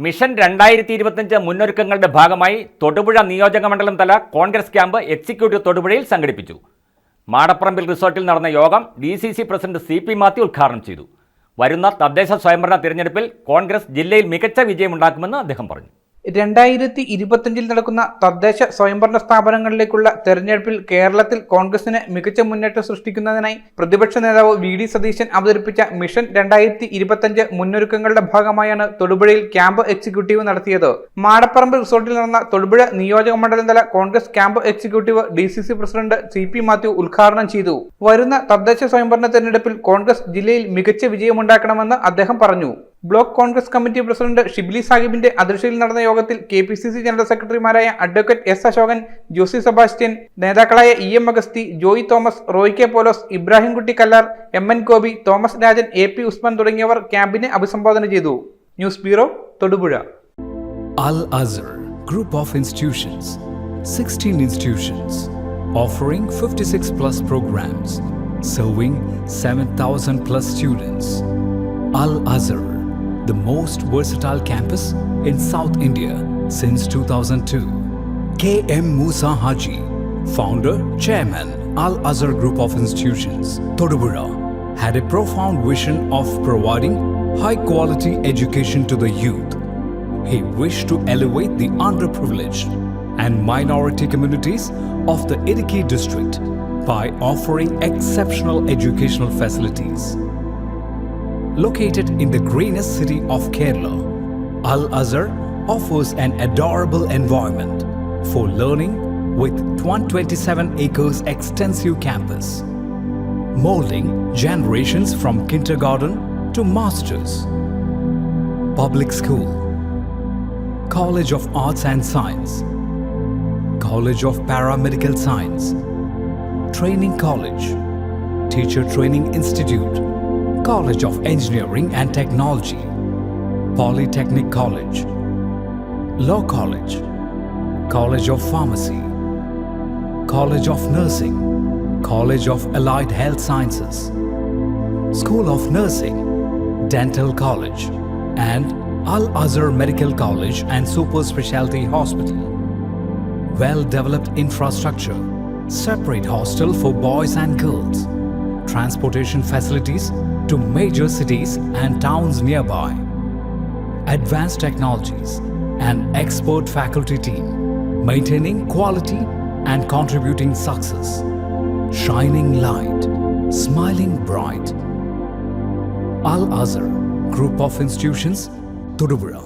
Mission 2025 മുന്നൊരുക്കങ്ങളുടെ ഭാഗമായി തൊടുപുഴ നിയോജകമണ്ഡലം തല കോൺഗ്രസ് ക്യാമ്പ് എക്സിക്യൂട്ടീവ് തൊടുപുഴയിൽ സംഘടിപ്പിച്ചു. മാടപ്പറമ്പിൽ റിസോർട്ടിൽ നടന്ന യോഗം DCC പ്രസിഡന്റ് CP മാത്യു ഉദ്ഘാടനം ചെയ്തു. വരുന്ന തദ്ദേശ സ്വയംഭരണ തിരഞ്ഞെടുപ്പിൽ കോൺഗ്രസ് ജില്ലയിൽ മികച്ച വിജയമുണ്ടാക്കുമെന്ന് അദ്ദേഹം പറഞ്ഞു. 2025 നടക്കുന്ന തദ്ദേശ സ്വയംഭരണ സ്ഥാപനങ്ങളിലേക്കുള്ള തെരഞ്ഞെടുപ്പിൽ കേരളത്തിൽ കോൺഗ്രസിന് മികച്ച മുന്നേറ്റം സൃഷ്ടിക്കുന്നതിനായി പ്രതിപക്ഷ നേതാവ് VD സതീശൻ അവതരിപ്പിച്ച മിഷൻ 2025 മുന്നൊരുക്കങ്ങളുടെ ഭാഗമായാണ് തൊടുപുഴയിൽ ക്യാമ്പ് എക്സിക്യൂട്ടീവ് നടത്തിയത്. മാടപ്പറമ്പ് റിസോർട്ടിൽ നടന്ന തൊടുപുഴ നിയോജകമണ്ഡലം തല Congress camp executive DCC president CP Mathew ഉദ്ഘാടനം ചെയ്തു. വരുന്ന തദ്ദേശ സ്വയംഭരണ തെരഞ്ഞെടുപ്പിൽ കോൺഗ്രസ് ജില്ലയിൽ മികച്ച വിജയമുണ്ടാക്കണമെന്ന് അദ്ദേഹം പറഞ്ഞു. Block Congress committee president Shibli സാഹിബിന്റെ അധ്യക്ഷതയിൽ നടന്ന യോഗത്തിൽ KPCC ജനറൽ സെക്രട്ടറിമാരായ അഡ്വക്കേറ്റ് S അശോകൻ, ജോസി സെബാസ്റ്റ്യൻ, നേതാക്കളായ EM Augusthy, Joy Thomas, Roy K Paulose, Ibrahimkutty Kallar, MN Gopi, Thomas Rajan, AP Usman തുടങ്ങിയവർ ക്യാമ്പിനെ അഭിസംബോധന ചെയ്തു. News bureau, Thodupuzha. Al Azhar Group of Institutions, 16 institutions, offering 56 plus programs, serving 7,000 plus students. Al Azhar, the most versatile campus in South India since 2002. K.M. Musa Haji, founder, chairman, Al Azhar Group of Institutions, Todupuzha, had a profound vision of providing high-quality education to the youth. He wished to elevate the underprivileged and minority communities of the Idukki district by offering exceptional educational facilities. Located in the greenest city of Kerala, Al Azhar offers an adorable environment for learning with 127 acres extensive campus, molding generations from kindergarten to masters. Public school, College of Arts and Science, College of Paramedical Science, Training College, Teacher Training Institute, College of Engineering and Technology, Polytechnic College, Law College, College of Pharmacy, College of Nursing, College of Allied Health Sciences, School of Nursing, Dental College, and Al Azhar Medical College and Super Specialty Hospital. Well-developed infrastructure, separate hostel for boys and girls, transportation facilities to major cities and towns nearby, advanced technologies, and expert faculty team, maintaining quality and contributing success, shining light, smiling bright. Al Azhar Group of Institutions, Todupuzha.